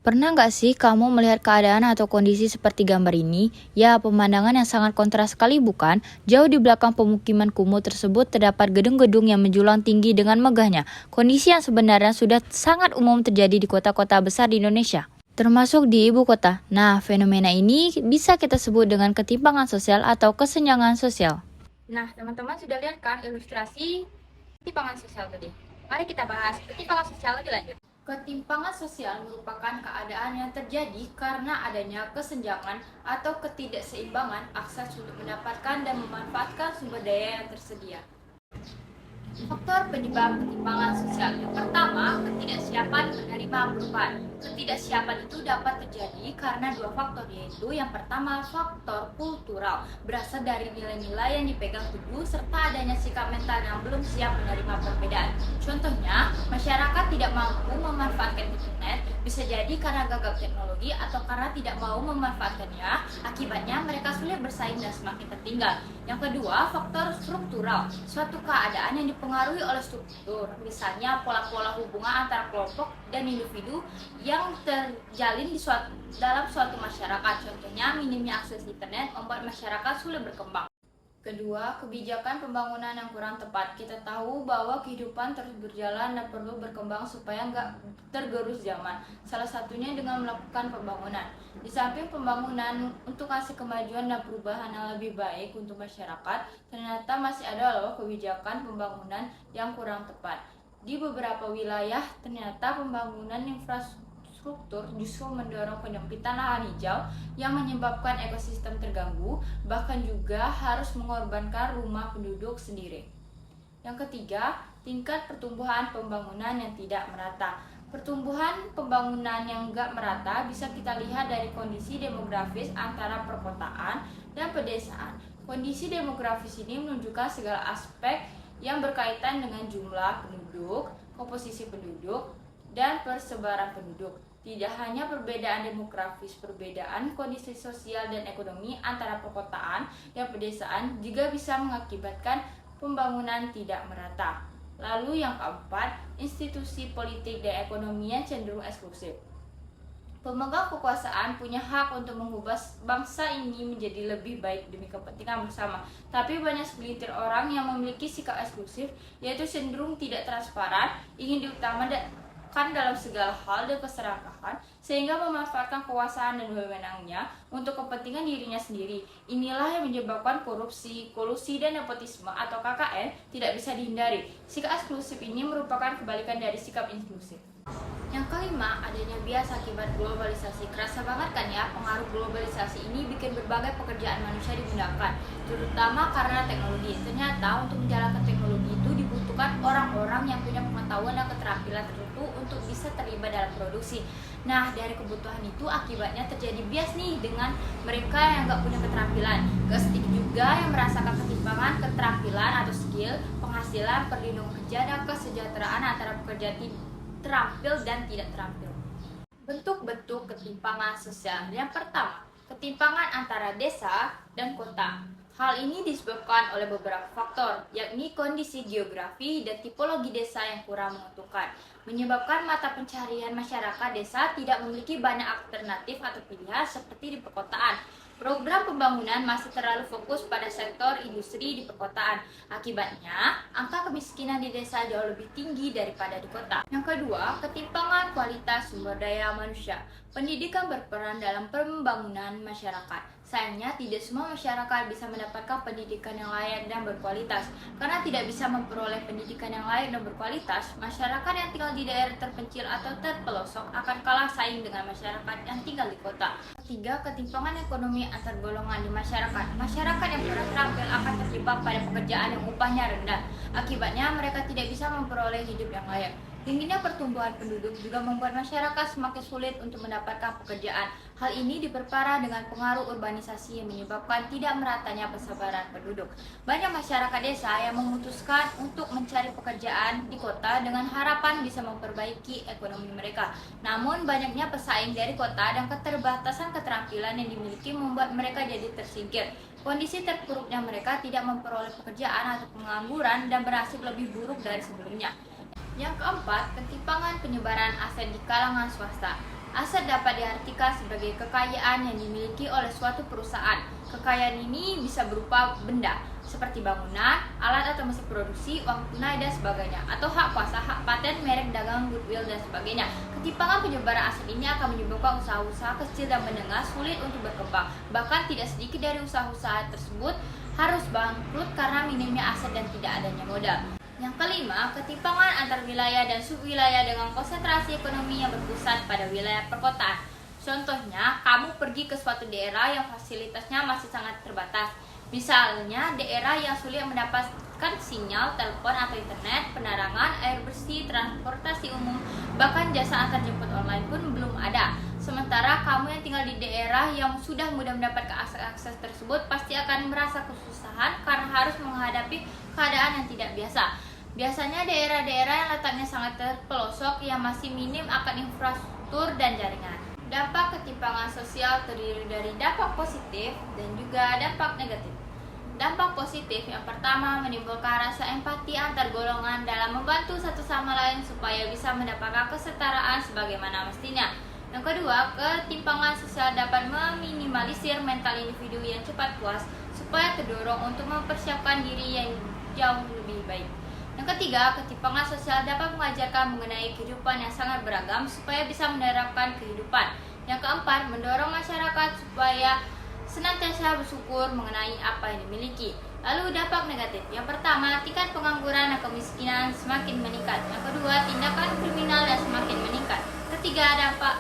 Pernah nggak sih kamu melihat keadaan atau kondisi seperti gambar ini? Ya, pemandangan yang sangat kontras sekali bukan? Jauh di belakang pemukiman kumuh tersebut terdapat gedung-gedung yang menjulang tinggi dengan megahnya. Kondisi yang sebenarnya sudah sangat umum terjadi di kota-kota besar di Indonesia, termasuk di ibu kota. Nah, fenomena ini bisa kita sebut dengan ketimpangan sosial atau kesenjangan sosial. Nah, teman-teman sudah lihat kan ilustrasi ketimpangan sosial tadi? Mari kita bahas ketimpangan sosial lebih lanjut. Ketimpangan sosial merupakan keadaan yang terjadi karena adanya kesenjangan atau ketidakseimbangan akses untuk mendapatkan dan memanfaatkan sumber daya yang tersedia. Faktor penyebab ketimpangan sosial yang pertama, ketidaksiapan menerima perubahan. Ketidaksiapan itu dapat terjadi karena dua faktor, yaitu yang pertama faktor kultural, berasal dari nilai-nilai yang dipegang teguh serta adanya sikap mental yang belum siap menerima perbedaan. Contohnya, masyarakat tidak mampu memanfaatkan internet, bisa jadi karena gagal teknologi atau karena tidak mau memanfaatkannya, akibatnya mereka sulit bersaing dan semakin tertinggal. Yang kedua, faktor struktural, suatu keadaan yang dipengaruhi oleh struktur, misalnya pola-pola hubungan antara kelompok dan individu yang terjalin dalam suatu masyarakat. Contohnya, minimnya akses internet membuat masyarakat sulit berkembang. Kedua, kebijakan pembangunan yang kurang tepat. Kita tahu bahwa kehidupan terus berjalan dan perlu berkembang supaya nggak tergerus zaman. Salah satunya dengan melakukan pembangunan. Di samping pembangunan untuk kasih kemajuan dan perubahan yang lebih baik untuk masyarakat, ternyata masih ada loh kebijakan pembangunan yang kurang tepat. Di beberapa wilayah, ternyata pembangunan infrastruktur justru mendorong penyempitan lahan hijau yang menyebabkan ekosistem terganggu, bahkan juga harus mengorbankan rumah penduduk sendiri. Yang ketiga, tingkat pertumbuhan pembangunan yang tidak merata. Pertumbuhan pembangunan yang enggak merata bisa kita lihat dari kondisi demografis antara perkotaan dan pedesaan. Kondisi demografis ini menunjukkan segala aspek yang berkaitan dengan jumlah penduduk, komposisi penduduk, dan persebaran penduduk. Tidak hanya perbedaan demografis, perbedaan kondisi sosial dan ekonomi antara perkotaan dan pedesaan juga bisa mengakibatkan pembangunan tidak merata. Lalu yang keempat, institusi politik dan ekonomi yang cenderung eksklusif. Pemegang kekuasaan punya hak untuk mengubah bangsa ini menjadi lebih baik demi kepentingan bersama. Tapi banyak segelintir orang yang memiliki sikap eksklusif, yaitu cenderung tidak transparan, ingin diutamakan dalam segala hal dan keserakahan, sehingga memanfaatkan kekuasaan dan wewenangnya untuk kepentingan dirinya sendiri. Inilah yang menyebabkan korupsi, kolusi, dan nepotisme atau KKN tidak bisa dihindari. Sikap eksklusif ini merupakan kebalikan dari sikap inklusif. Yang kelima, adanya bias akibat globalisasi. Kerasa banget kan ya, pengaruh globalisasi ini bikin berbagai pekerjaan manusia dimudahkan, terutama karena teknologi. Ternyata untuk menjalankan teknologi itu dibutuhkan orang-orang yang punya pengetahuan dan keterampilan tertentu untuk bisa terlibat dalam produksi. Nah, dari kebutuhan itu akibatnya terjadi bias nih dengan mereka yang nggak punya keterampilan. Gak sedikit juga yang merasakan ketimpangan keterampilan atau skill, penghasilan, perlindungan kerja, dan kesejahteraan antara pekerja terampil dan tidak terampil. Bentuk-bentuk ketimpangan sosial. Yang pertama, ketimpangan antara desa dan kota. Hal ini disebabkan oleh beberapa faktor, yakni kondisi geografi dan tipologi desa yang kurang menguntungkan, menyebabkan mata pencaharian masyarakat desa tidak memiliki banyak alternatif atau pilihan seperti di perkotaan. Program pembangunan masih terlalu fokus pada sektor industri di perkotaan. Akibatnya, angka kemiskinan di desa jauh lebih tinggi daripada di kota. Yang kedua, ketimpangan kualitas sumber daya manusia. Pendidikan berperan dalam pembangunan masyarakat. Sayangnya, tidak semua masyarakat bisa mendapatkan pendidikan yang layak dan berkualitas. Karena tidak bisa memperoleh pendidikan yang layak dan berkualitas, masyarakat yang tinggal di daerah terpencil atau terpelosok akan kalah saing dengan masyarakat yang tinggal di kota. Ketiga, ketimpangan ekonomi antar golongan di masyarakat. Masyarakat yang kurang terampil akan terjebak pada pekerjaan yang upahnya rendah. Akibatnya, mereka tidak bisa memperoleh hidup yang layak. Tingginya pertumbuhan penduduk juga membuat masyarakat semakin sulit untuk mendapatkan pekerjaan. Hal ini diperparah dengan pengaruh urbanisasi yang menyebabkan tidak meratanya persebaran penduduk. Banyak masyarakat desa yang memutuskan untuk mencari pekerjaan di kota dengan harapan bisa memperbaiki ekonomi mereka. Namun banyaknya pesaing dari kota dan keterbatasan keterampilan yang dimiliki membuat mereka jadi tersingkir. Kondisi terpuruknya mereka tidak memperoleh pekerjaan atau pengangguran dan bernasib lebih buruk dari sebelumnya. Yang keempat, ketimpangan penyebaran aset di kalangan swasta. Aset dapat diartikan sebagai kekayaan yang dimiliki oleh suatu perusahaan. Kekayaan ini bisa berupa benda, seperti bangunan, alat atau mesin produksi, uang tunai, dan sebagainya, atau hak kuasa, hak paten, merek dagang, goodwill, dan sebagainya. Ketimpangan penyebaran aset ini akan menyebabkan usaha-usaha kecil dan menengah sulit untuk berkembang. Bahkan tidak sedikit dari usaha-usaha tersebut harus bangkrut karena minimnya aset dan tidak adanya modal. Yang kelima, ketimpangan antar wilayah dan subwilayah dengan konsentrasi ekonomi yang berpusat pada wilayah perkotaan. Contohnya, kamu pergi ke suatu daerah yang fasilitasnya masih sangat terbatas. Misalnya, daerah yang sulit mendapatkan sinyal, telepon atau internet, penerangan, air bersih, transportasi umum, bahkan jasa antar jemput online pun belum ada. Sementara kamu yang tinggal di daerah yang sudah mudah mendapatkan akses tersebut pasti akan merasa kesusahan karena harus menghadapi keadaan yang tidak biasa. Biasanya daerah-daerah yang letaknya sangat terpelosok yang masih minim akan infrastruktur dan jaringan. Dampak ketimpangan sosial terdiri dari dampak positif dan juga dampak negatif. Dampak positif yang pertama menimbulkan rasa empati antar golongan dalam membantu satu sama lain supaya bisa mendapatkan kesetaraan sebagaimana mestinya. Yang kedua, ketimpangan sosial dapat meminimalisir mental individu yang cepat puas supaya terdorong untuk mempersiapkan diri yang jauh lebih baik. Yang ketiga, ketimpangan sosial dapat mengajarkan mengenai kehidupan yang sangat beragam supaya bisa menerapkan kehidupan. Yang keempat, mendorong masyarakat supaya senantiasa bersyukur mengenai apa yang dimiliki. Lalu dampak negatif. Yang pertama, tingkat pengangguran dan kemiskinan semakin meningkat. Yang kedua, tindakan kriminal yang semakin meningkat. Ketiga, dampak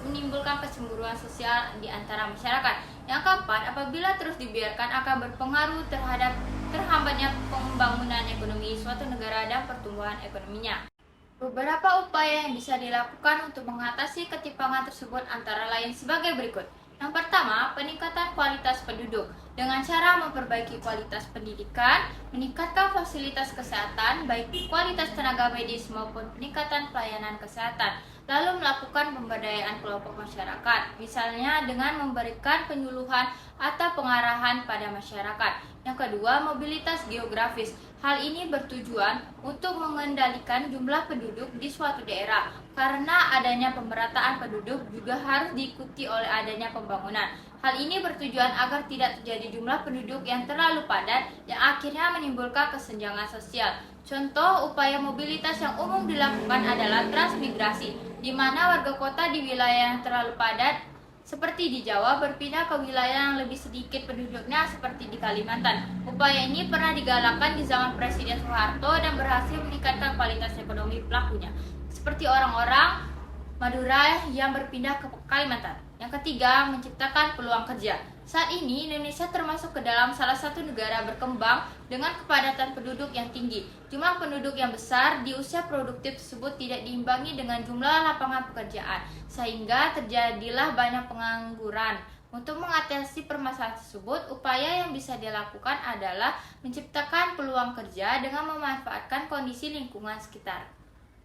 menimbulkan kecemburuan sosial di antara masyarakat. Yang keempat, apabila terus dibiarkan akan berpengaruh terhadap terhambatnya pembangunan ekonomi suatu negara dan pertumbuhan ekonominya. Beberapa upaya yang bisa dilakukan untuk mengatasi ketimpangan tersebut antara lain sebagai berikut. Yang pertama, peningkatan kualitas penduduk dengan cara memperbaiki kualitas pendidikan, meningkatkan fasilitas kesehatan, baik kualitas tenaga medis maupun peningkatan pelayanan kesehatan. Lalu melakukan pemberdayaan kelompok masyarakat, misalnya dengan memberikan penyuluhan atau pengarahan pada masyarakat. Yang kedua, mobilitas geografis. Hal ini bertujuan untuk mengendalikan jumlah penduduk di suatu daerah. Karena adanya pemerataan penduduk juga harus diikuti oleh adanya pembangunan. Hal ini bertujuan agar tidak terjadi jumlah penduduk yang terlalu padat yang akhirnya menimbulkan kesenjangan sosial. Contoh upaya mobilitas yang umum dilakukan adalah transmigrasi, di mana warga kota di wilayah yang terlalu padat seperti di Jawa berpindah ke wilayah yang lebih sedikit penduduknya seperti di Kalimantan. Upaya ini pernah digalakkan di zaman Presiden Soeharto dan berhasil meningkatkan kualitas ekonomi pelakunya, seperti orang-orang Madura yang berpindah ke Kalimantan. Yang ketiga, menciptakan peluang kerja. Saat ini Indonesia termasuk ke dalam salah satu negara berkembang dengan kepadatan penduduk yang tinggi. Jumlah penduduk yang besar di usia produktif tersebut tidak diimbangi dengan jumlah lapangan pekerjaan, sehingga terjadilah banyak pengangguran. Untuk mengatasi permasalahan tersebut, upaya yang bisa dilakukan adalah menciptakan peluang kerja dengan memanfaatkan kondisi lingkungan sekitar.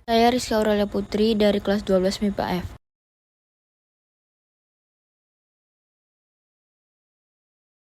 Saya Rizky Aurelia Putri dari kelas 12 MIPA F.